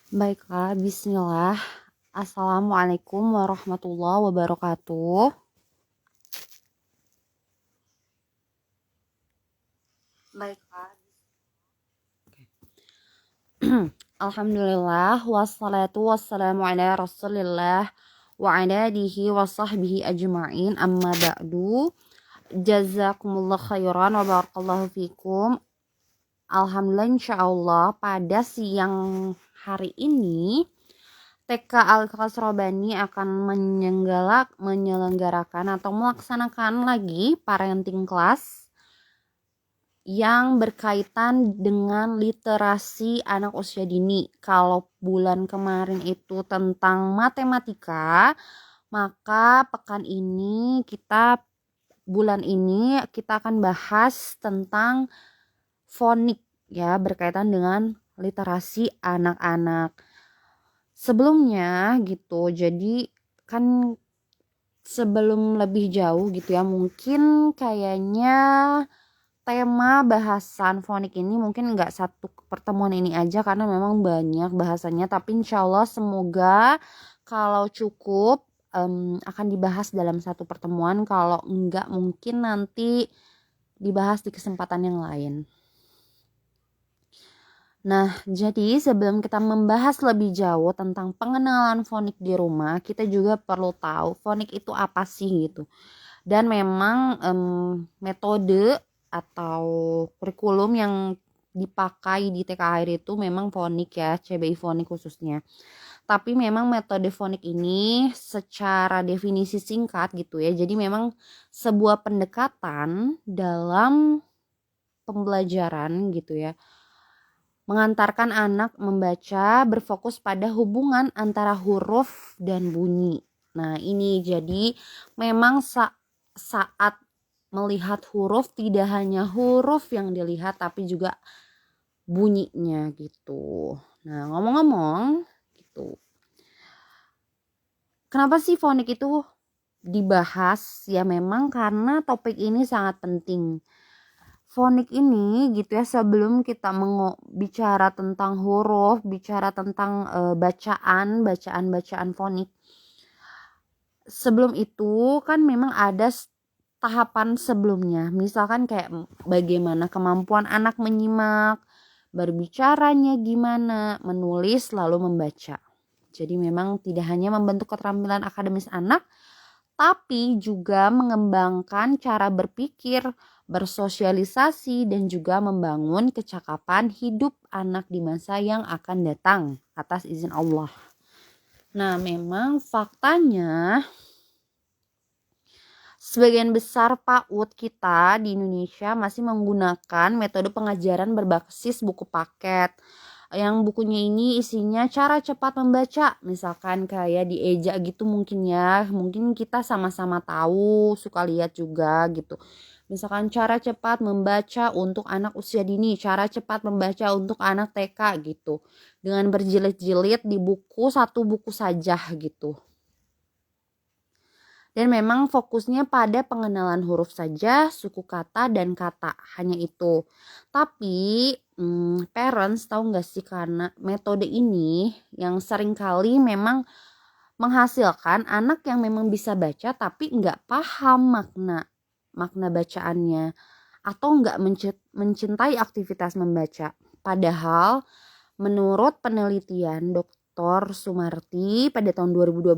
Baiklah, bismillah. Assalamualaikum warahmatullahi wabarakatuh. Baiklah. Alhamdulillah, wassalatu wassalamu ala rasulillah wa ala alihi wa sahbihi ajma'in, amma ba'du. Jazakumullah khairan wa barakallahu fikum. Alhamdulillah, insyaallah pada siang hari ini TK Al-Ikhlas Robani akan menyelenggarakan atau melaksanakan lagi parenting class yang berkaitan dengan literasi anak usia dini. Kalau bulan kemarin itu tentang matematika, maka bulan ini kita akan bahas tentang fonik ya, berkaitan dengan literasi anak-anak. Sebelumnya gitu, jadi kan sebelum lebih jauh gitu ya, mungkin kayaknya tema bahasan fonik ini mungkin nggak satu pertemuan ini aja karena memang banyak bahasanya, tapi insya Allah semoga kalau cukup akan dibahas dalam satu pertemuan, kalau enggak mungkin nanti dibahas di kesempatan yang lain. Nah, jadi sebelum kita membahas lebih jauh tentang pengenalan fonik di rumah, kita juga perlu tahu fonik itu apa sih gitu. Dan memang metode atau kurikulum yang dipakai di TK Air itu memang fonik ya, CBI fonik khususnya. Tapi memang metode fonik ini secara definisi singkat gitu ya. Jadi memang sebuah pendekatan dalam pembelajaran gitu ya, mengantarkan anak membaca berfokus pada hubungan antara huruf dan bunyi. Nah, ini jadi memang saat melihat huruf tidak hanya huruf yang dilihat tapi juga bunyinya gitu. Nah, ngomong-ngomong gitu. Kenapa sih fonik itu dibahas? Ya memang karena topik ini sangat penting. Fonik ini gitu ya, sebelum kita bicara tentang huruf, bicara tentang bacaan fonik. Sebelum itu kan memang ada tahapan sebelumnya. Misalkan kayak bagaimana kemampuan anak menyimak, berbicaranya gimana, menulis lalu membaca. Jadi memang tidak hanya membentuk keterampilan akademis anak, tapi juga mengembangkan cara berpikir, bersosialisasi, dan juga membangun kecakapan hidup anak di masa yang akan datang atas izin Allah. Nah, memang faktanya sebagian besar PAUD kita di Indonesia masih menggunakan metode pengajaran berbasis buku paket. Yang bukunya ini isinya cara cepat membaca, misalkan kayak di Eja gitu mungkin ya, mungkin kita sama-sama tahu, suka lihat juga gitu. Misalkan cara cepat membaca untuk anak usia dini, cara cepat membaca untuk anak TK gitu. Dengan berjilid-jilid di buku, satu buku saja gitu. Dan memang fokusnya pada pengenalan huruf saja, suku kata dan kata, hanya itu. Tapi parents tahu nggak sih, karena metode ini yang seringkali memang menghasilkan anak yang memang bisa baca tapi nggak paham makna bacaannya atau nggak mencintai aktivitas membaca. Padahal menurut penelitian Dr. Sumarti pada tahun 2012,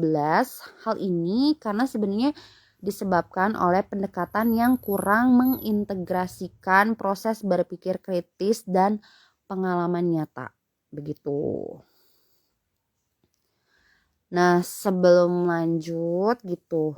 hal ini karena sebenarnya disebabkan oleh pendekatan yang kurang mengintegrasikan proses berpikir kritis dan pengalaman nyata. Begitu. Nah, sebelum lanjut gitu,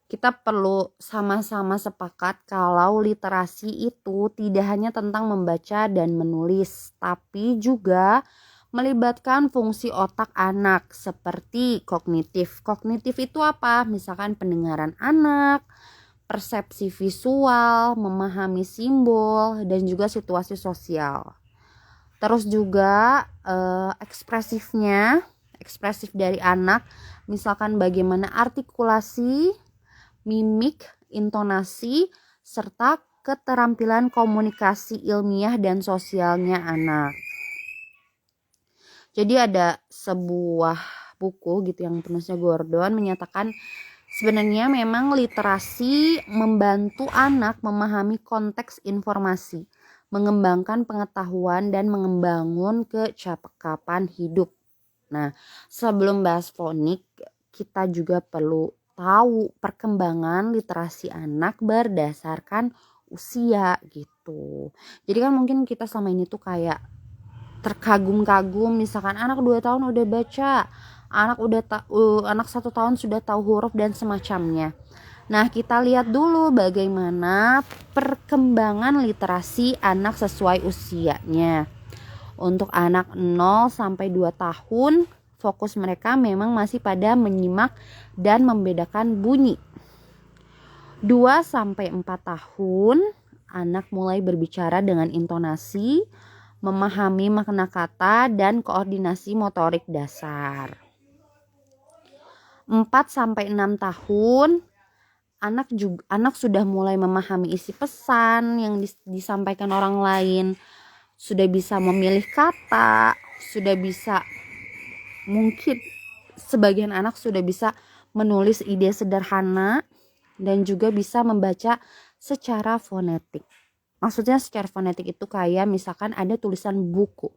kita perlu sama-sama sepakat kalau literasi itu tidak hanya tentang membaca dan menulis, tapi juga melibatkan fungsi otak anak seperti kognitif. Kognitif itu apa? Misalkan pendengaran anak, persepsi visual, memahami simbol, dan juga situasi sosial. Terus juga ekspresif dari anak, misalkan bagaimana artikulasi, mimik, intonasi, serta keterampilan komunikasi ilmiah dan sosialnya anak. Jadi ada sebuah buku gitu yang penulisnya Gordon menyatakan sebenarnya memang literasi membantu anak memahami konteks informasi, mengembangkan pengetahuan dan membangun kecakapan hidup. Nah, sebelum bahas fonik, kita juga perlu tahu perkembangan literasi anak berdasarkan usia gitu. Jadi kan mungkin kita selama ini tuh kayak terkagum-kagum, misalkan anak 2 tahun udah baca, anak 1 tahun sudah tahu huruf dan semacamnya. Nah, kita lihat dulu bagaimana perkembangan literasi anak sesuai usianya. Untuk anak 0 sampai 2 tahun, fokus mereka memang masih pada menyimak dan membedakan bunyi. 2 sampai 4 tahun, anak mulai berbicara dengan intonasi, memahami makna kata dan koordinasi motorik dasar. 4 sampai 6 tahun, anak sudah mulai memahami isi pesan yang disampaikan orang lain, sudah bisa memilih kata, sudah bisa, mungkin sebagian anak sudah bisa menulis ide sederhana dan juga bisa membaca secara fonetik. Maksudnya secara fonetik itu kayak misalkan ada tulisan buku.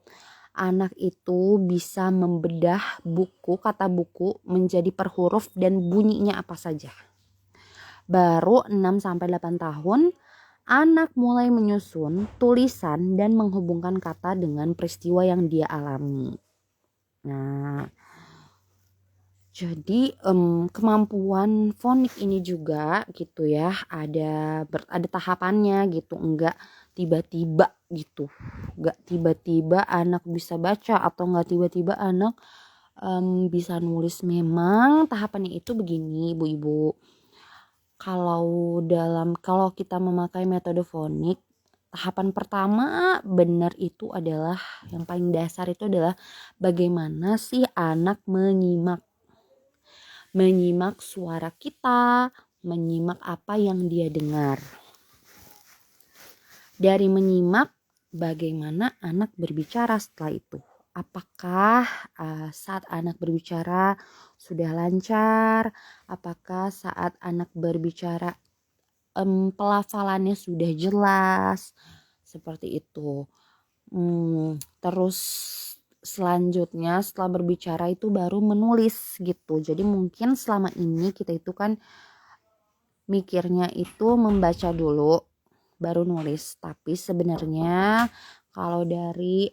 Anak itu bisa membedah buku, kata buku menjadi per huruf dan bunyinya apa saja. Baru 6 sampai 8 tahun, anak mulai menyusun tulisan dan menghubungkan kata dengan peristiwa yang dia alami. Nah, jadi kemampuan fonik ini juga gitu ya, ada tahapannya gitu, enggak tiba-tiba gitu, enggak tiba-tiba anak bisa baca atau enggak tiba-tiba anak bisa nulis. Memang tahapannya itu begini ibu-ibu. Kalau kita memakai metode fonik, tahapan pertama benar itu adalah yang paling dasar itu adalah bagaimana sih anak menyimak suara kita, menyimak apa yang dia dengar. Dari menyimak, bagaimana anak berbicara setelah itu. Apakah saat anak berbicara sudah lancar? Apakah saat anak berbicara pelafalannya sudah jelas? Seperti itu. Terus selanjutnya setelah berbicara itu baru menulis gitu. Jadi mungkin selama ini kita itu kan mikirnya itu membaca dulu baru nulis, tapi sebenarnya kalau dari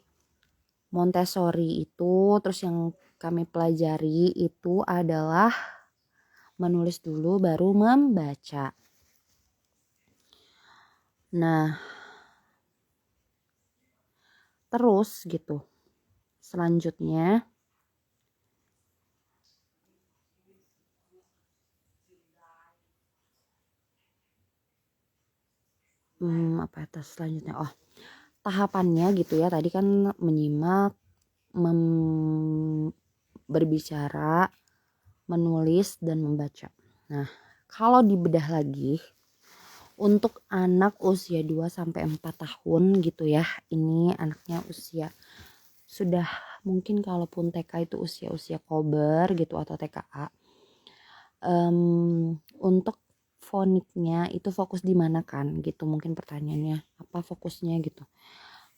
Montessori itu, terus yang kami pelajari itu adalah menulis dulu baru membaca. Nah, terus gitu selanjutnya selanjutnya tahapannya gitu ya, tadi kan menyimak, berbicara, menulis dan membaca. Nah, kalau dibedah lagi untuk anak usia 2 sampai 4 tahun gitu ya, ini anaknya usia sudah mungkin kalaupun TK itu usia kober gitu atau TKA. Untuk foniknya itu fokus di mana kan gitu, mungkin pertanyaannya apa fokusnya gitu.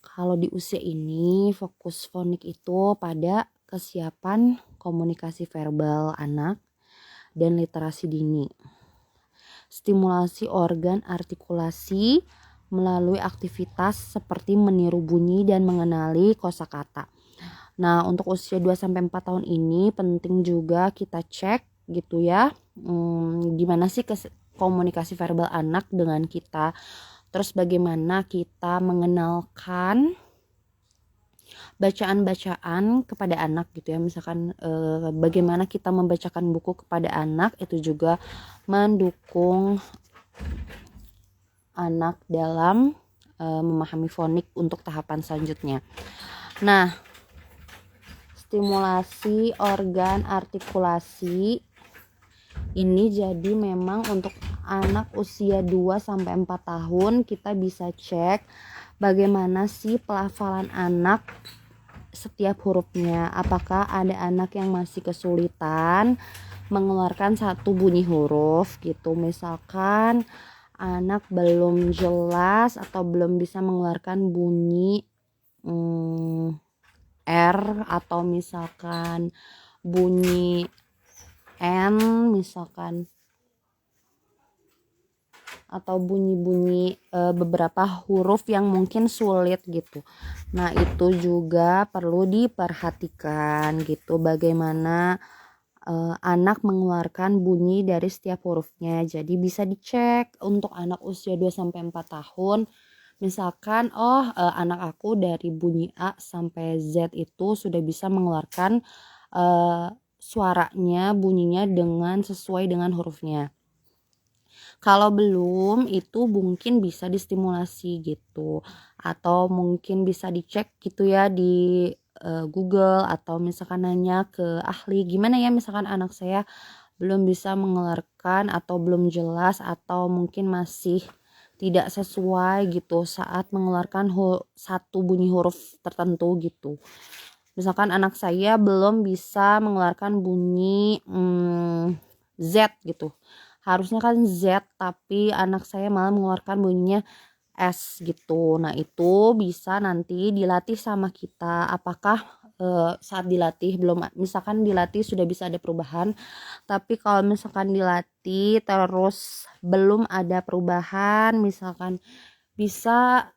Kalau di usia ini fokus fonik itu pada kesiapan komunikasi verbal anak dan literasi dini, stimulasi organ artikulasi melalui aktivitas seperti meniru bunyi dan mengenali kosakata. Nah, untuk usia 2 sampai 4 tahun ini penting juga kita cek gitu ya. Gimana sih komunikasi verbal anak dengan kita? Terus bagaimana kita mengenalkan bacaan-bacaan kepada anak gitu ya. Misalkan bagaimana kita membacakan buku kepada anak, itu juga mendukung anak dalam memahami fonik untuk tahapan selanjutnya. Nah, stimulasi organ artikulasi ini jadi memang untuk anak usia 2 sampai 4 tahun kita bisa cek bagaimana sih pelafalan anak setiap hurufnya. Apakah ada anak yang masih kesulitan mengeluarkan satu bunyi huruf gitu, misalkan anak belum jelas atau belum bisa mengeluarkan bunyi R, atau misalkan bunyi N misalkan, atau bunyi-bunyi beberapa huruf yang mungkin sulit gitu. Nah itu juga perlu diperhatikan gitu, bagaimana anak mengeluarkan bunyi dari setiap hurufnya. Jadi bisa dicek untuk anak usia 2-4 tahun. Misalkan anak aku dari bunyi A sampai Z itu sudah bisa mengeluarkan suaranya, bunyinya dengan sesuai dengan hurufnya. Kalau belum, itu mungkin bisa distimulasi gitu, atau mungkin bisa dicek gitu ya di Google, atau misalkan nanya ke ahli, gimana ya misalkan anak saya belum bisa mengeluarkan atau belum jelas atau mungkin masih tidak sesuai gitu saat mengeluarkan satu bunyi huruf tertentu gitu. Misalkan anak saya belum bisa mengeluarkan bunyi Z gitu, harusnya kan Z tapi anak saya malah mengeluarkan bunyinya S gitu. Nah itu bisa nanti dilatih sama kita, apakah saat dilatih belum, misalkan dilatih sudah bisa ada perubahan, tapi kalau misalkan dilatih terus belum ada perubahan, misalkan bisa,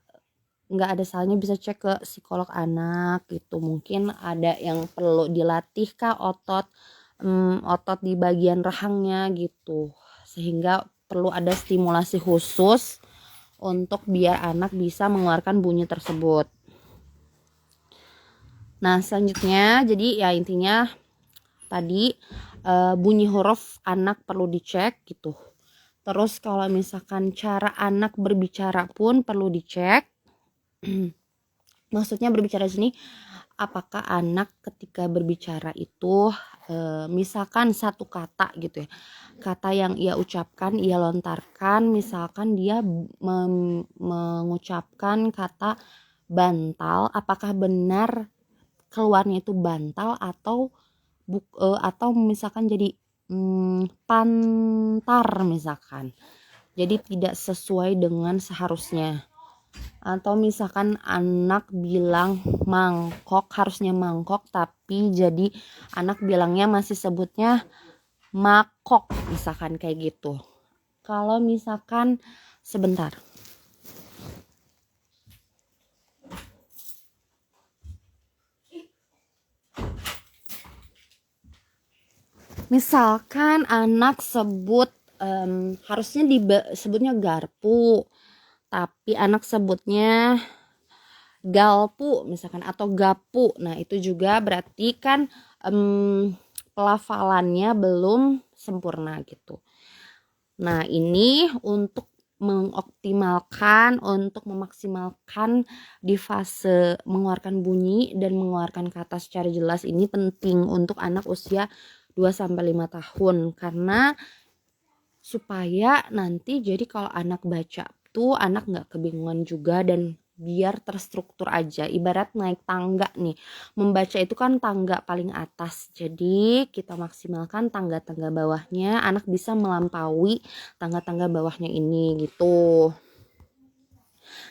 nggak ada salahnya bisa cek ke psikolog anak gitu. Mungkin ada yang perlu dilatih kah otot di bagian rahangnya gitu, sehingga perlu ada stimulasi khusus untuk biar anak bisa mengeluarkan bunyi tersebut. Nah selanjutnya, jadi ya intinya tadi bunyi huruf anak perlu dicek gitu. Terus kalau misalkan cara anak berbicara pun perlu dicek. Maksudnya berbicara di sini, apakah anak ketika berbicara itu misalkan satu kata gitu ya, kata yang ia ucapkan, ia lontarkan, misalkan dia mengucapkan kata bantal, apakah benar keluarnya itu bantal atau atau misalkan jadi pantar misalkan, jadi tidak sesuai dengan seharusnya. Atau misalkan anak bilang mangkok, harusnya mangkok tapi jadi anak bilangnya masih sebutnya makok misalkan kayak gitu. Kalau misalkan sebentar, misalkan anak sebut harusnya disebutnya garpu tapi anak sebutnya galpu misalkan, atau gapu. Nah itu juga berarti kan pelafalannya belum sempurna gitu. Nah ini untuk mengoptimalkan, untuk memaksimalkan di fase mengeluarkan bunyi dan mengeluarkan kata secara jelas, ini penting untuk anak usia 2-5 tahun, karena supaya nanti jadi kalau anak baca tuh anak nggak kebingungan juga, dan biar terstruktur aja. Ibarat naik tangga nih, membaca itu kan tangga paling atas, jadi kita maksimalkan tangga-tangga bawahnya, anak bisa melampaui tangga-tangga bawahnya ini gitu.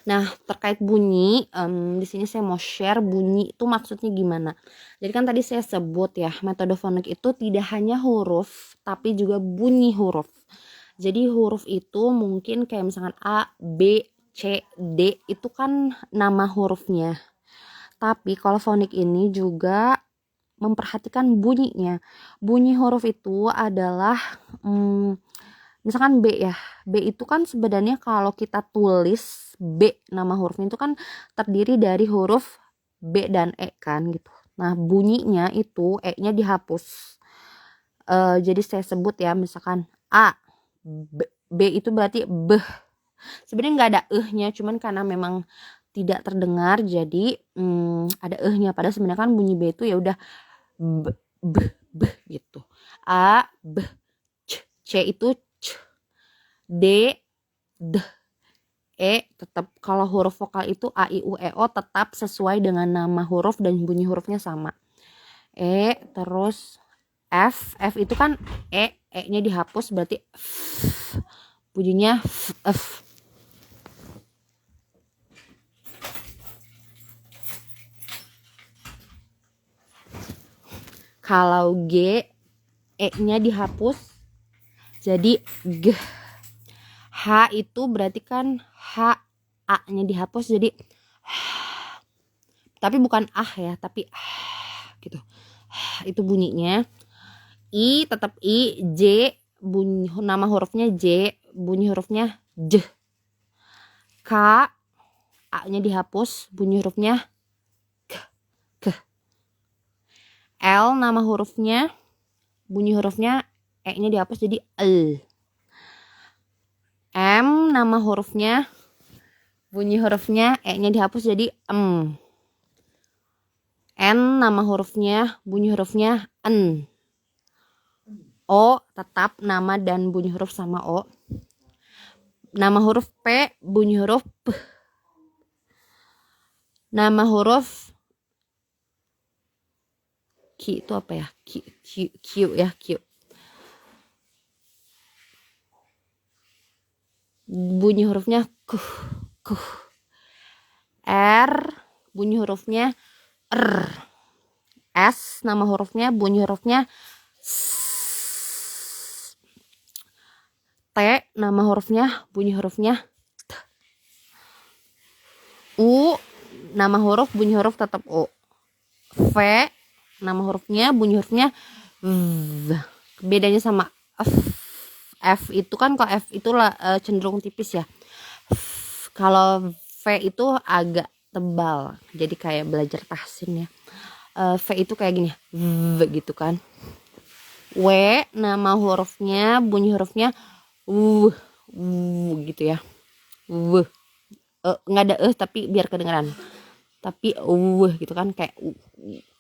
Nah terkait bunyi, di sini saya mau share bunyi itu maksudnya gimana. Jadi kan tadi saya sebut ya, metode fonik itu tidak hanya huruf tapi juga bunyi huruf. Jadi huruf itu mungkin kayak misalkan A, B, C, D itu kan nama hurufnya. Tapi kalau fonik ini juga memperhatikan bunyinya. Bunyi huruf itu adalah misalkan B ya. B itu kan sebenarnya kalau kita tulis B, nama hurufnya itu kan terdiri dari huruf B dan E kan gitu. Nah bunyinya itu E-nya dihapus. Jadi saya sebut ya, misalkan A, B itu berarti beh. Sebenarnya nggak ada nya, cuman karena memang tidak terdengar jadi ada nya. Padahal sebenarnya kan bunyi B itu ya udah b, b gitu. A, b, c itu c, d, d, E tetap, kalau huruf vokal itu A, I, U, E, O tetap sesuai dengan nama huruf dan bunyi hurufnya sama. E, terus F itu kan E-nya dihapus berarti F, bunyinya F. Kalau G, E-nya dihapus jadi G. H itu berarti kan H, A-nya dihapus jadi tapi bukan ya, tapi gitu. Itu bunyinya. I tetap I, J bunyi nama hurufnya J, bunyi hurufnya J. K, A-nya dihapus, bunyi hurufnya K. L nama hurufnya, bunyi hurufnya E-nya dihapus jadi L. M nama hurufnya, bunyi hurufnya E-nya dihapus jadi M. N nama hurufnya, bunyi hurufnya N. O tetap nama dan bunyi huruf sama O. Nama huruf P, bunyi huruf P. Nama huruf Q itu apa ya? Q ya, Q. Bunyi hurufnya K. R bunyi hurufnya R. S nama hurufnya, bunyi hurufnya S. T nama hurufnya, bunyi hurufnya T. U nama huruf, bunyi huruf tetap U. V nama hurufnya, bunyi hurufnya V. Bedanya sama F. F itu kan, kalau F itu cenderung tipis ya. Kalau V itu agak tebal, jadi kayak belajar tahsin ya. V itu kayak gini, V gitu kan. W nama hurufnya, bunyi hurufnya W gitu ya. W nggak ada tapi biar kedengeran. Tapi W gitu kan, kayak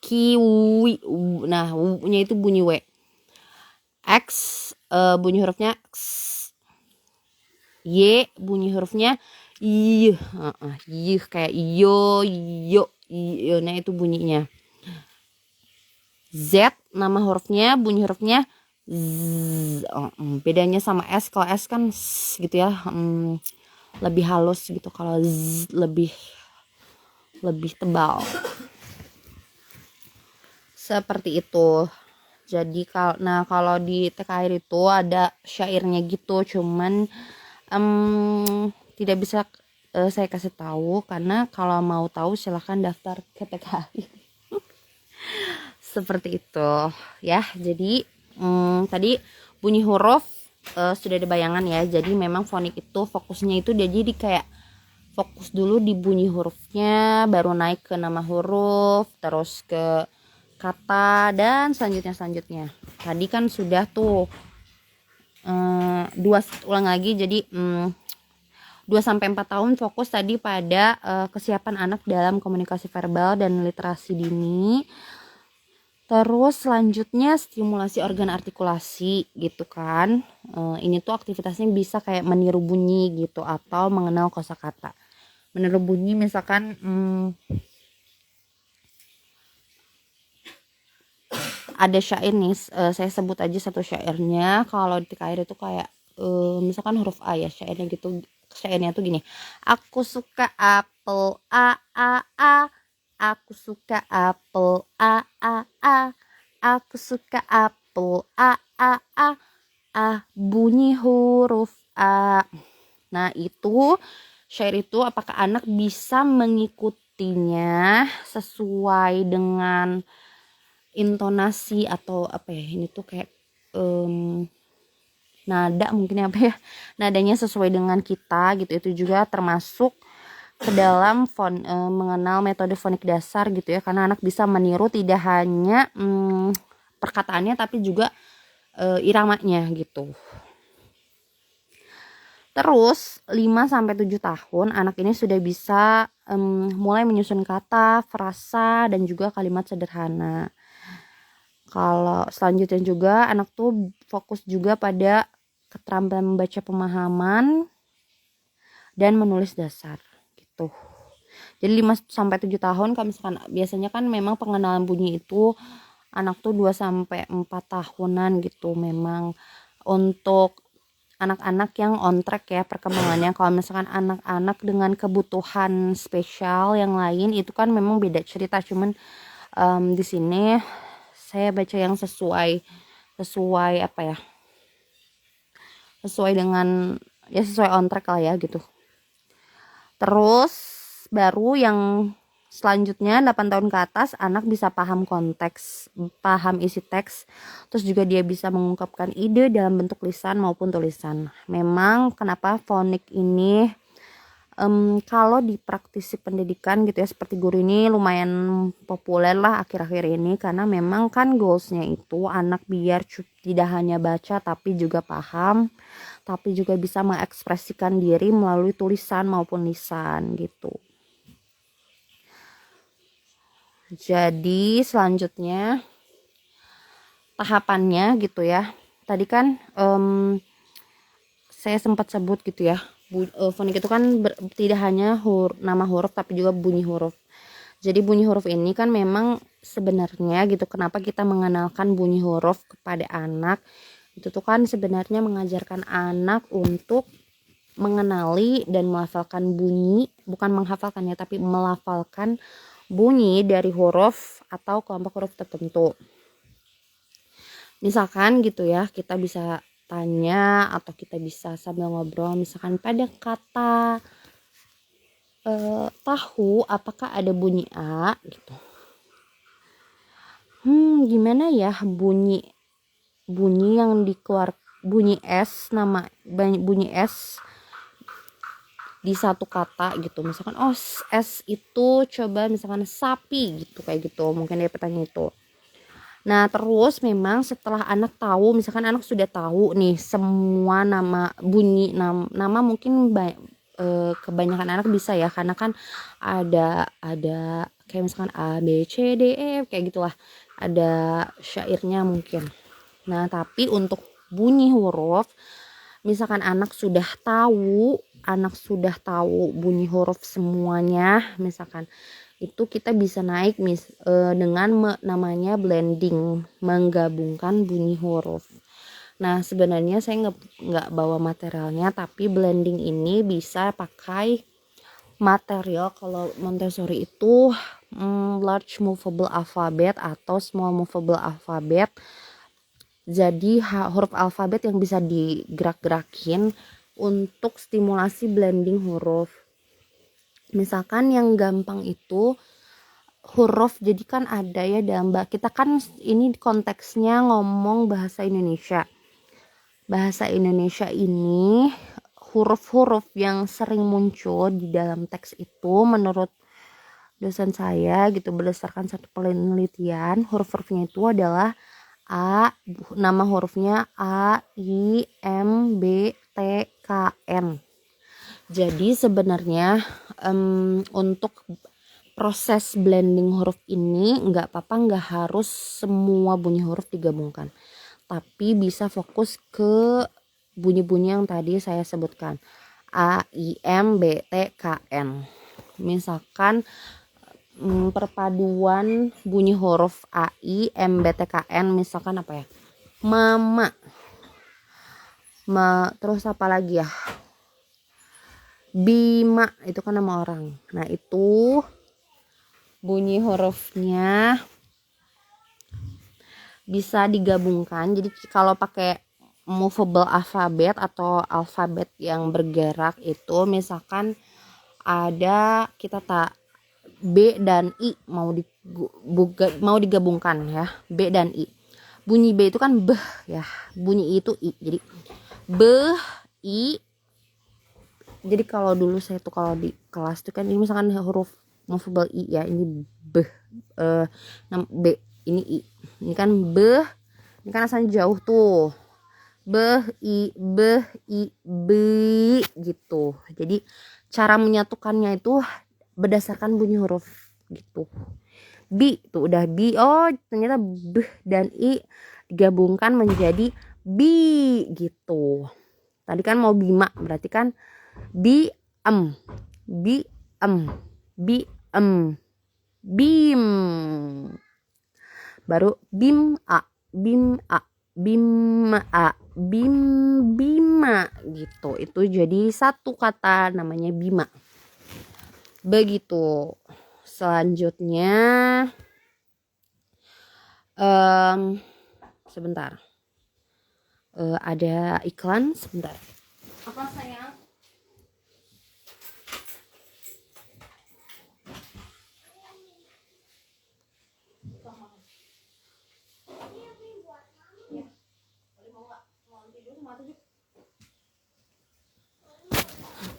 kiwi. Nah, W-nya itu bunyi W. X bunyi hurufnya X. Y bunyi hurufnya Y. Y kayak yo. Nah itu bunyinya. Z nama hurufnya, bunyi hurufnya Z. Bedanya sama S, kalau S kan S gitu ya, lebih halus gitu. Kalau Z lebih tebal. Seperti itu. Jadi kalau di TKR itu ada syairnya gitu, cuman tidak bisa saya kasih tahu, karena kalau mau tahu silahkan daftar ke TKR. Seperti itu ya. Jadi tadi bunyi huruf sudah ada bayangan ya. Jadi memang fonik itu fokusnya itu dia jadi kayak fokus dulu di bunyi hurufnya, baru naik ke nama huruf, terus ke kata, dan selanjutnya. Tadi kan sudah tuh 2, ulang lagi. Jadi 2-4 tahun fokus tadi pada kesiapan anak dalam komunikasi verbal dan literasi dini. Terus selanjutnya stimulasi organ artikulasi gitu kan. Ini tuh aktivitasnya bisa kayak meniru bunyi gitu, atau mengenal kosakata. Meniru bunyi misalkan ada syair nih, saya sebut aja satu syairnya. Kalau di TKR itu kayak misalkan huruf A ya, syairnya tuh gini. Aku suka apel A A A. Aku suka apel A A A. Aku suka apel A A A. Bunyi huruf A. Nah, itu syair itu apakah anak bisa mengikutinya sesuai dengan intonasi atau apa ya? Ini tuh kayak nada mungkin apa ya? Nadanya sesuai dengan kita gitu. Itu juga termasuk ke dalam mengenal metode fonik dasar gitu ya, karena anak bisa meniru tidak hanya perkataannya tapi juga iramanya gitu. Terus 5-7 tahun anak ini sudah bisa mulai menyusun kata, frasa, dan juga kalimat sederhana. Kalau selanjutnya juga anak tuh fokus juga pada keterampilan membaca pemahaman dan menulis dasar gitu. Jadi 5-7 tahun, kalau misalkan biasanya kan memang pengenalan bunyi itu anak tuh 2-4 tahunan gitu. Memang untuk anak-anak yang on track ya perkembangannya. Kalau misalkan anak-anak dengan kebutuhan spesial yang lain itu kan memang beda cerita. Cuman di sini saya baca yang sesuai apa ya, sesuai dengan ya sesuai on track lah ya gitu. Terus baru yang selanjutnya 8 tahun ke atas anak bisa paham konteks, paham isi teks, terus juga dia bisa mengungkapkan ide dalam bentuk lisan maupun tulisan. Memang kenapa fonik ini kalau di praktisi pendidikan gitu ya seperti guru ini lumayan populer lah akhir-akhir ini, karena memang kan goalsnya itu anak biar tidak hanya baca tapi juga paham, tapi juga bisa mengekspresikan diri melalui tulisan maupun lisan gitu. Jadi selanjutnya tahapannya gitu ya. Tadi kan saya sempat sebut gitu ya. Fonik itu kan tidak hanya nama huruf tapi juga bunyi huruf. Jadi bunyi huruf ini kan memang sebenarnya gitu, kenapa kita mengenalkan bunyi huruf kepada anak itu tuh kan sebenarnya mengajarkan anak untuk mengenali dan melafalkan bunyi, bukan menghafalkan ya, tapi melafalkan bunyi dari huruf atau kelompok huruf tertentu. Misalkan gitu ya, kita bisa tanya atau kita bisa sambil ngobrol, misalkan pada kata tahu apakah ada bunyi A gitu. Gimana ya bunyi yang dikeluar, bunyi S, nama bunyi S di satu kata gitu. Misalkan S itu coba misalkan sapi gitu, kayak gitu mungkin dia pertanyaan itu. Nah terus memang setelah anak tahu, misalkan anak sudah tahu nih semua nama bunyi nama mungkin kebanyakan anak bisa ya, karena kan ada kayak misalkan A B C D E kayak gitulah, ada syairnya mungkin. Nah tapi untuk bunyi huruf, misalkan anak sudah tahu bunyi huruf semuanya, misalkan itu kita bisa naik dengan namanya blending, menggabungkan bunyi huruf. Nah sebenarnya saya nggak bawa materialnya, tapi blending ini bisa pakai material kalau Montessori itu large movable alphabet atau small movable alphabet. Jadi huruf alfabet yang bisa digerak-gerakin untuk stimulasi blending huruf. Misalkan yang gampang itu huruf, jadi kan ada ya dalam kita kan ini konteksnya ngomong bahasa Indonesia. Bahasa Indonesia ini huruf-huruf yang sering muncul di dalam teks itu menurut dosen saya gitu, berdasarkan satu penelitian, huruf-hurufnya itu adalah nama hurufnya A, I, M, B, T, K, N. Jadi sebenarnya untuk proses blending huruf ini nggak harus semua bunyi huruf digabungkan, tapi bisa fokus ke bunyi-bunyi yang tadi saya sebutkan, A, I, M, B, T, K, N. Misalkan perpaduan bunyi huruf A, I, M, B, T, K, N, misalkan apa ya, mama, terus apa lagi ya, Bima, itu kan nama orang. Nah itu bunyi hurufnya bisa digabungkan. Jadi kalau pakai movable alphabet atau alfabet yang bergerak itu, misalkan ada kita B dan I mau digabungkan ya, B dan I. Bunyi B itu kan beh ya, bunyi I itu I. Jadi beh I. Jadi kalau dulu saya tuh kalau di kelas tuh kan ini misalkan huruf movable I ya, ini beh, B ini I, ini kan beh, ini kan asalnya jauh tuh, beh I B gitu. Jadi cara menyatukannya itu berdasarkan bunyi huruf gitu. B tuh udah B, ternyata beh dan I digabungkan menjadi B gitu. Tadi kan mau Bima, berarti kan B bi bim. Baru bim a bima gitu. Itu jadi satu kata namanya bima. Begitu. Selanjutnya sebentar. Ada iklan sebentar. Apa sayang?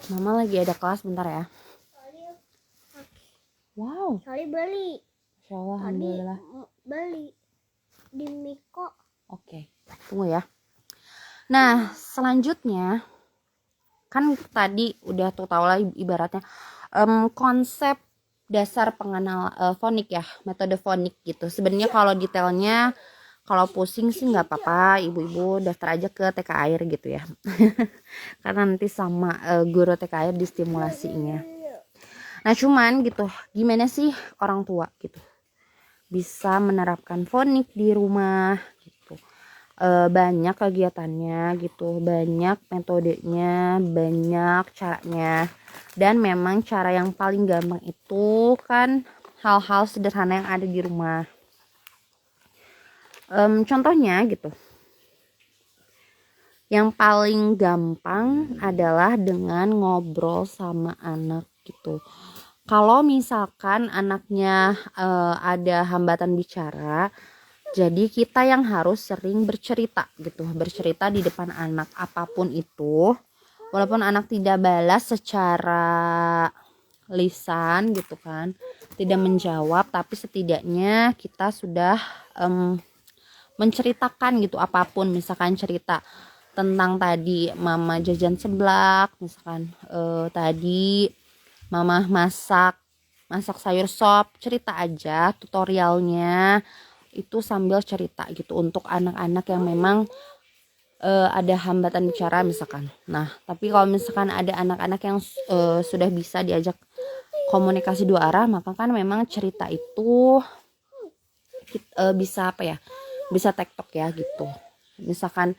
Mama lagi ada kelas bentar ya. Wow. Sorry beli. Insya Allah, alhamdulillah. Beli di Miko. Oke, tunggu ya. Nah, selanjutnya kan tadi udah tuh tau lah ibaratnya konsep dasar pengenal fonik ya, metode fonik gitu. Sebenarnya kalau detailnya kalau pusing sih nggak apa-apa, ibu-ibu daftar aja ke TK Air gitu ya. Karena nanti sama guru TK Air distimulasinya. Nah, cuman gitu, gimana sih orang tua gitu bisa menerapkan fonik di rumah gitu. Banyak kegiatannya gitu, banyak metodenya, banyak caranya. Dan memang cara yang paling gampang itu kan hal-hal sederhana yang ada di rumah. Contohnya gitu, yang paling gampang adalah dengan ngobrol sama anak gitu. Kalau misalkan anaknya ada hambatan bicara, jadi kita yang harus sering bercerita gitu, bercerita di depan anak apapun itu. Walaupun anak tidak balas secara lisan gitu kan, tidak menjawab, tapi setidaknya kita sudah menceritakan gitu apapun. Misalkan cerita tentang tadi mama jajan seblak, misalkan tadi mama masak sayur sop, cerita aja tutorialnya itu sambil cerita gitu untuk anak-anak yang memang ada hambatan bicara misalkan. Nah, tapi kalau misalkan ada anak-anak yang sudah bisa diajak komunikasi dua arah, maka kan memang cerita itu bisa apa ya, bisa tektok ya gitu. Misalkan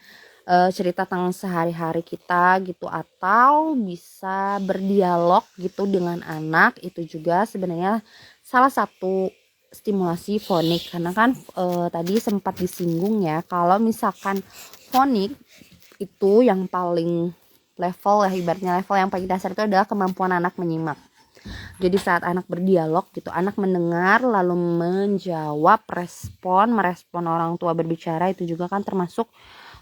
cerita tentang sehari-hari kita gitu, atau bisa berdialog gitu dengan anak, itu juga sebenarnya salah satu stimulasi fonik. Karena kan tadi sempat disinggung ya, kalau misalkan fonik itu yang paling level ya, ibaratnya level yang paling dasar itu adalah kemampuan anak menyimak. Jadi saat anak berdialog gitu, anak mendengar lalu menjawab, merespon orang tua berbicara, itu juga kan termasuk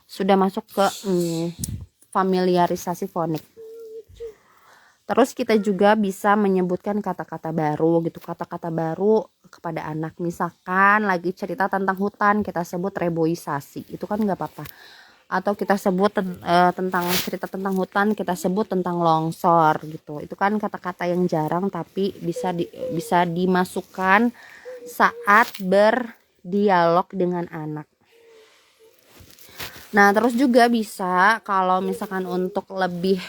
sudah masuk ke familiarisasi fonik. Terus kita juga bisa menyebutkan kata-kata baru gitu, kata-kata baru kepada anak. Misalkan lagi cerita tentang hutan, kita sebut reboisasi, itu kan nggak apa-apa. Atau kita sebut tentang cerita tentang hutan, kita sebut tentang longsor gitu. Itu kan kata-kata yang jarang tapi bisa dimasukkan saat berdialog dengan anak. Nah, terus juga bisa kalau misalkan untuk lebih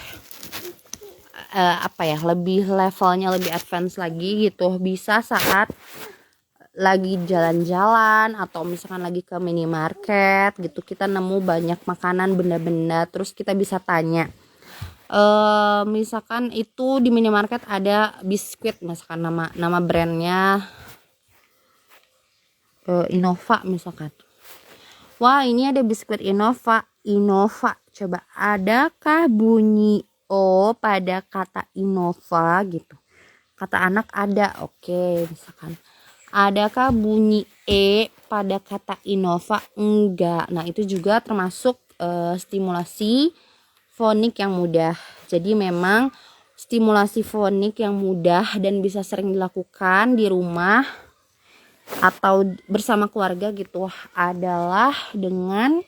lebih levelnya lebih advance lagi gitu, bisa saat lagi jalan-jalan atau misalkan lagi ke minimarket gitu, kita nemu banyak makanan, benda-benda, terus kita bisa tanya misalkan itu di minimarket ada biskuit, misalkan nama brandnya Innova misalkan. Wah, ini ada biskuit Innova, coba adakah bunyi O pada kata Innova gitu. Kata anak ada, oke, misalkan. Adakah bunyi E pada kata Innova? Enggak. Nah, itu juga termasuk stimulasi fonik yang mudah. Jadi memang stimulasi fonik yang mudah dan bisa sering dilakukan di rumah atau bersama keluarga gitu adalah dengan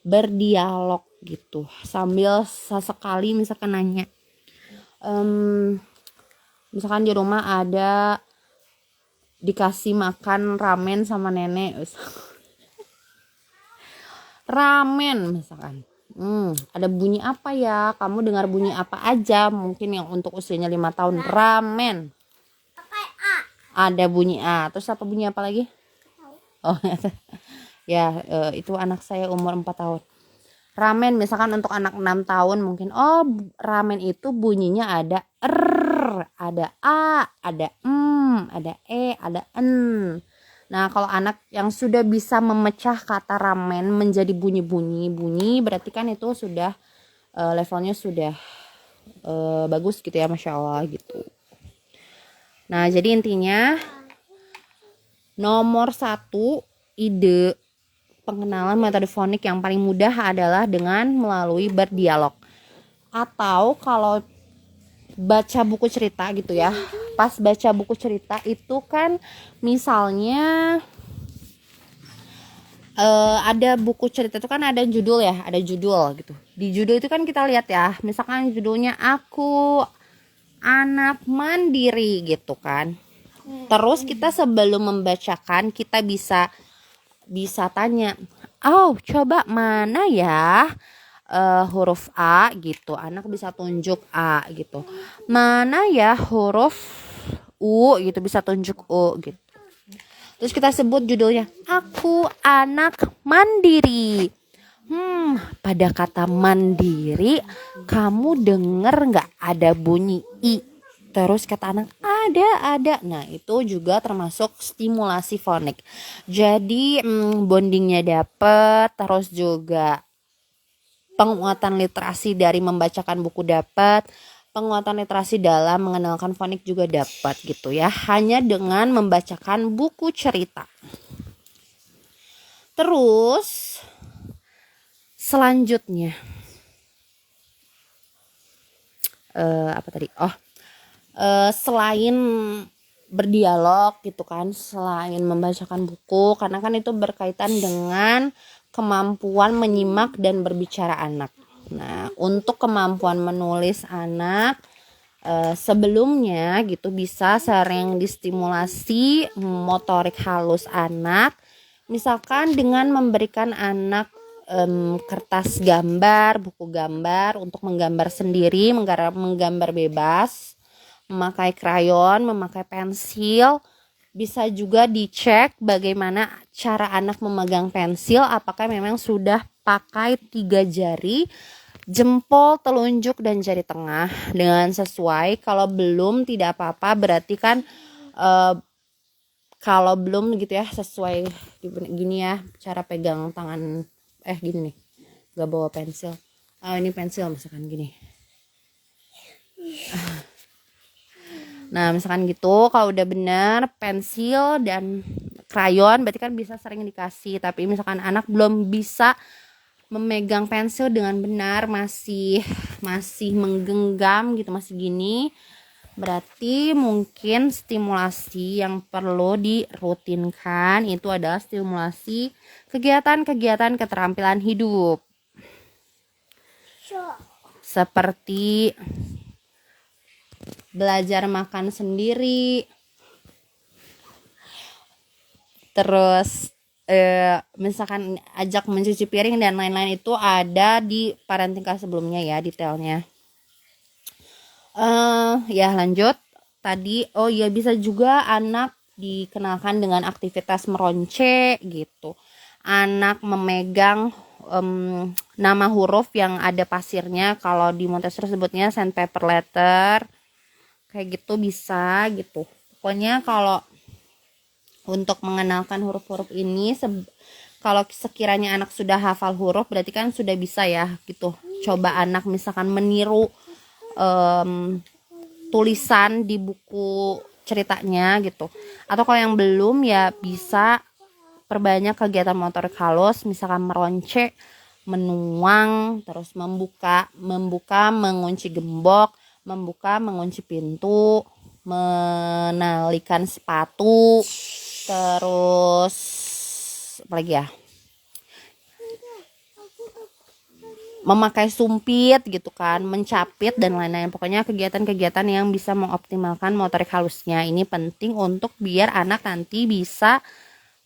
berdialog gitu, sambil sesekali misalkan nanya, misalkan di rumah ada dikasih makan ramen sama nenek, ramen misalkan, Ada bunyi apa ya? Kamu dengar bunyi apa aja? Mungkin yang untuk usianya 5 tahun. Ramen. Pakai A. Ada bunyi A. Terus apa bunyi apa lagi? Oh, ya, itu anak saya umur 4 tahun. Ramen misalkan untuk anak 6 tahun mungkin ramen itu bunyinya ada R, ada A, ada ada E, ada N. Nah, kalau anak yang sudah bisa memecah kata ramen menjadi bunyi berarti kan itu sudah levelnya sudah bagus gitu ya, Masya Allah gitu. Nah, jadi intinya nomor 1 ide pengenalan metode fonik yang paling mudah adalah dengan melalui berdialog. Atau kalau baca buku cerita gitu ya. Pas baca buku cerita itu kan misalnya ada buku cerita itu kan ada judul ya, ada judul gitu. Di judul itu kan kita lihat ya, misalkan judulnya Aku Anak Mandiri gitu kan. Terus kita sebelum membacakan kita bisa tanya, coba mana ya huruf A gitu. Anak bisa tunjuk A gitu. Mana ya huruf U gitu, bisa tunjuk U gitu. Terus kita sebut judulnya Aku Anak Mandiri. Pada kata mandiri kamu denger nggak ada bunyi I? Terus kata anak ada. Nah, itu juga termasuk stimulasi fonik. Jadi bondingnya dapet, terus juga penguatan literasi dari membacakan buku dapat, penguatan literasi dalam mengenalkan fonik juga dapat gitu ya, hanya dengan membacakan buku cerita. Terus selanjutnya apa tadi? Selain berdialog gitu kan, selain membacakan buku, karena kan itu berkaitan dengan kemampuan menyimak dan berbicara anak. Nah, untuk kemampuan menulis anak sebelumnya gitu bisa sering distimulasi motorik halus anak, misalkan dengan memberikan anak kertas gambar, buku gambar untuk menggambar sendiri, menggambar bebas, memakai krayon, memakai pensil. Bisa juga dicek bagaimana cara anak memegang pensil, apakah memang sudah pakai 3 jari, jempol, telunjuk, dan jari tengah dengan sesuai. Kalau belum tidak apa-apa, berarti kan kalau belum gitu ya sesuai gini ya cara pegang tangan, gini nih, gak bawa pensil. Ini pensil misalkan gini. Nah, misalkan gitu, kalau udah benar pensil dan krayon berarti kan bisa sering dikasih. Tapi misalkan anak belum bisa memegang pensil dengan benar, masih menggenggam gitu, masih gini, berarti mungkin stimulasi yang perlu dirutinkan itu adalah stimulasi kegiatan-kegiatan keterampilan hidup. Seperti belajar makan sendiri, terus misalkan ajak mencuci piring dan lain-lain, itu ada di parenting class sebelumnya ya detailnya. Ya lanjut tadi, bisa juga anak dikenalkan dengan aktivitas meronce gitu. Anak memegang nama huruf yang ada pasirnya, kalau di Montessori sebutnya sandpaper letter, kayak gitu bisa gitu. Pokoknya kalau untuk mengenalkan huruf-huruf ini, kalau sekiranya anak sudah hafal huruf berarti kan sudah bisa ya gitu. Coba anak misalkan meniru tulisan di buku ceritanya gitu. Atau kalau yang belum ya bisa perbanyak kegiatan motorik halus, misalkan meronce, menuang, terus membuka, mengunci gembok, membuka, mengunci pintu, menalikan sepatu, terus apa lagi ya, memakai sumpit gitu kan, mencapit dan lain-lain. Pokoknya kegiatan-kegiatan yang bisa mengoptimalkan motorik halusnya. Ini penting untuk biar anak nanti bisa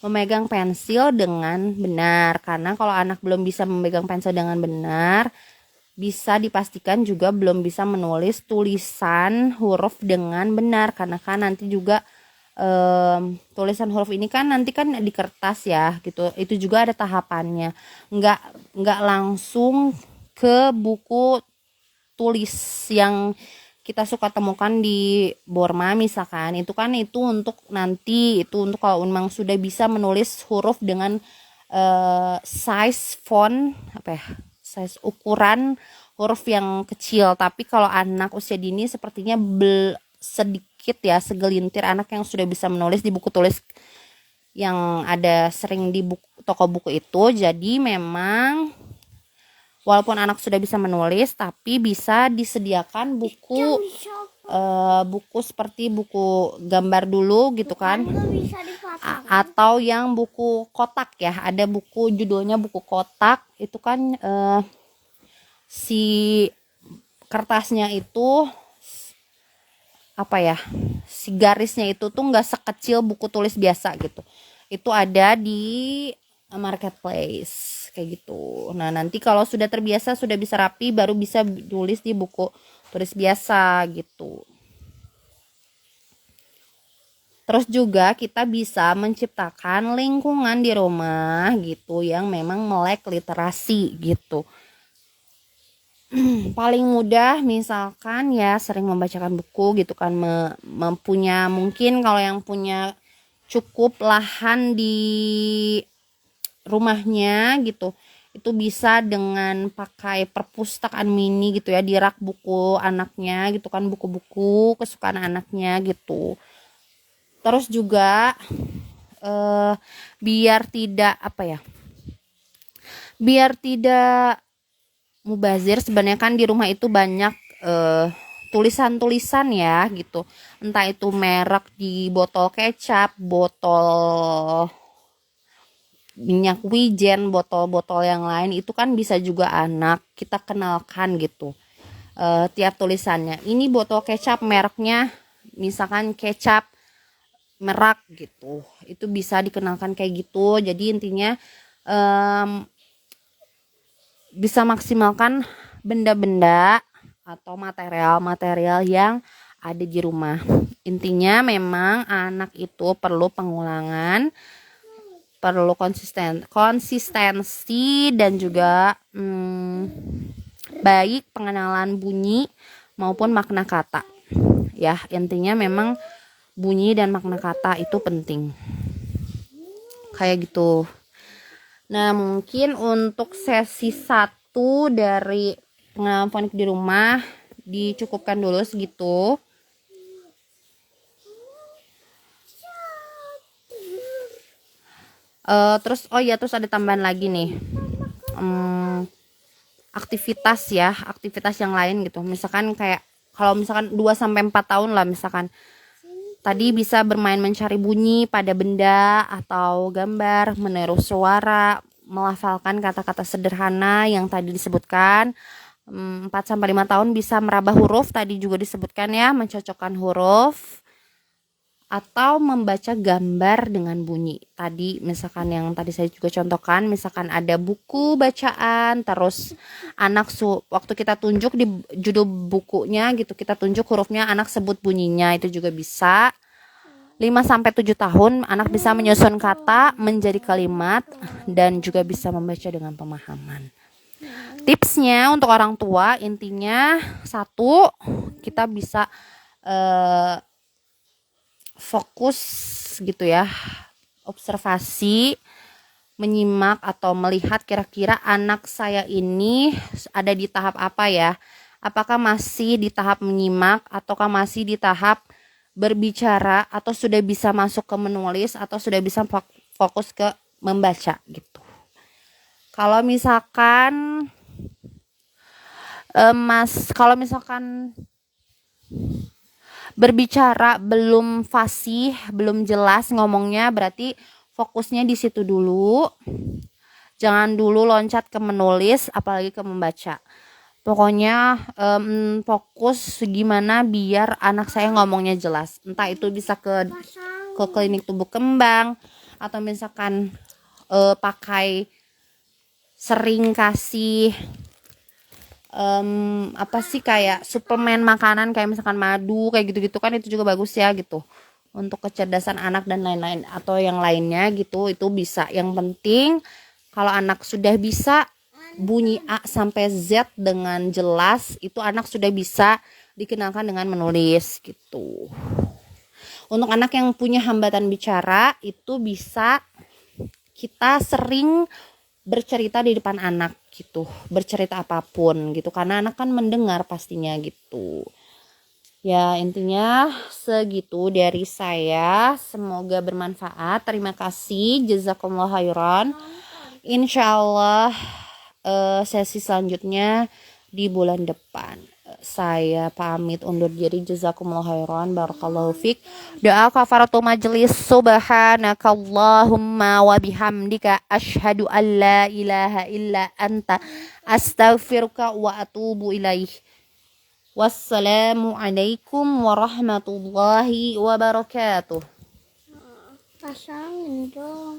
memegang pensil dengan benar. Karena kalau anak belum bisa memegang pensil dengan benar, bisa dipastikan juga belum bisa menulis tulisan huruf dengan benar. Karena kan nanti juga tulisan huruf ini kan nanti kan di kertas ya gitu. Itu juga ada tahapannya. Nggak langsung ke buku tulis yang kita suka temukan di Borma misalkan, itu kan itu untuk nanti, itu untuk kalau memang sudah bisa menulis huruf dengan size font apa ya, size ukuran huruf yang kecil. Tapi kalau anak usia dini sepertinya sedikit ya, segelintir anak yang sudah bisa menulis di buku tulis yang ada sering di toko buku itu. Jadi memang walaupun anak sudah bisa menulis, tapi bisa disediakan buku buku seperti buku gambar dulu gitu kan, atau yang buku kotak ya. Ada buku judulnya buku kotak, itu kan si kertasnya itu apa ya, si garisnya itu tuh nggak sekecil buku tulis biasa gitu. Itu ada di marketplace kayak gitu. Nah nanti kalau sudah terbiasa, sudah bisa rapi, baru bisa tulis di buku tulis biasa gitu. Terus juga kita bisa menciptakan lingkungan di rumah gitu yang memang melek literasi gitu. Paling mudah misalkan ya sering membacakan buku gitu kan, mempunyai mungkin kalau yang punya cukup lahan di rumahnya gitu, itu bisa dengan pakai perpustakaan mini gitu ya, di rak buku anaknya gitu kan, buku-buku kesukaan anaknya gitu. Terus juga biar tidak mubazir, sebenarnya kan di rumah itu banyak tulisan-tulisan ya gitu, entah itu merek di botol kecap, botol minyak wijen, botol-botol yang lain, itu kan bisa juga anak kita kenalkan gitu. Tiap tulisannya, ini botol kecap mereknya misalkan kecap merek gitu, itu bisa dikenalkan kayak gitu. Jadi intinya bisa maksimalkan benda-benda atau material-material yang ada di rumah. Intinya memang anak itu perlu pengulangan, perlu konsistensi dan juga baik pengenalan bunyi maupun makna kata ya. Intinya memang bunyi dan makna kata itu penting kayak gitu. Nah mungkin untuk sesi 1 dari pengenalan fonik di rumah dicukupkan dulu segitu. Terus ada tambahan lagi nih, aktivitas yang lain gitu. Misalkan kayak kalau misalkan 2-4 tahun lah, misalkan tadi bisa bermain mencari bunyi pada benda atau gambar, meniru suara, melafalkan kata-kata sederhana yang tadi disebutkan. 4-5 tahun bisa meraba huruf, tadi juga disebutkan ya, mencocokkan huruf atau membaca gambar dengan bunyi. Tadi misalkan yang tadi saya juga contohkan, misalkan ada buku bacaan, terus anak waktu kita tunjuk di judul bukunya gitu, kita tunjuk hurufnya, anak sebut bunyinya, itu juga bisa. 5-7 tahun anak bisa menyusun kata menjadi kalimat dan juga bisa membaca dengan pemahaman. Tipsnya untuk orang tua, intinya 1, kita bisa fokus gitu ya, observasi, menyimak atau melihat kira-kira anak saya ini ada di tahap apa ya, apakah masih di tahap menyimak ataukah masih di tahap berbicara, atau sudah bisa masuk ke menulis, atau sudah bisa fokus ke membaca gitu. Kalau misalkan berbicara belum fasih, belum jelas ngomongnya, berarti fokusnya di situ dulu. Jangan dulu loncat ke menulis, apalagi ke membaca. Pokoknya fokus gimana biar anak saya ngomongnya jelas. Entah itu bisa ke klinik tumbuh kembang, atau misalkan pakai sering kasih apa sih kayak suplemen makanan kayak misalkan madu kayak gitu-gitu kan, itu juga bagus ya gitu untuk kecerdasan anak dan lain-lain atau yang lainnya gitu, itu bisa. Yang penting kalau anak sudah bisa bunyi A sampai Z dengan jelas, itu anak sudah bisa dikenalkan dengan menulis gitu. Untuk anak yang punya hambatan bicara, itu bisa kita sering bercerita di depan anak gitu, bercerita apapun gitu, karena anak kan mendengar pastinya gitu. Ya intinya segitu dari saya, semoga bermanfaat. Terima kasih, jazakumullah khairan. Insyaallah sesi selanjutnya di bulan depan. Saya pamit undur diri, jazakumullah khairan, barakallahu fik. Doa kafaratul majlis, subhanakallahumma wa bihamdika asyhadu an la ilaha illa anta astaghfiruka wa atubu ilaih. Wassalamualaikum warahmatullahi wabarakatuh. Pasangin dong.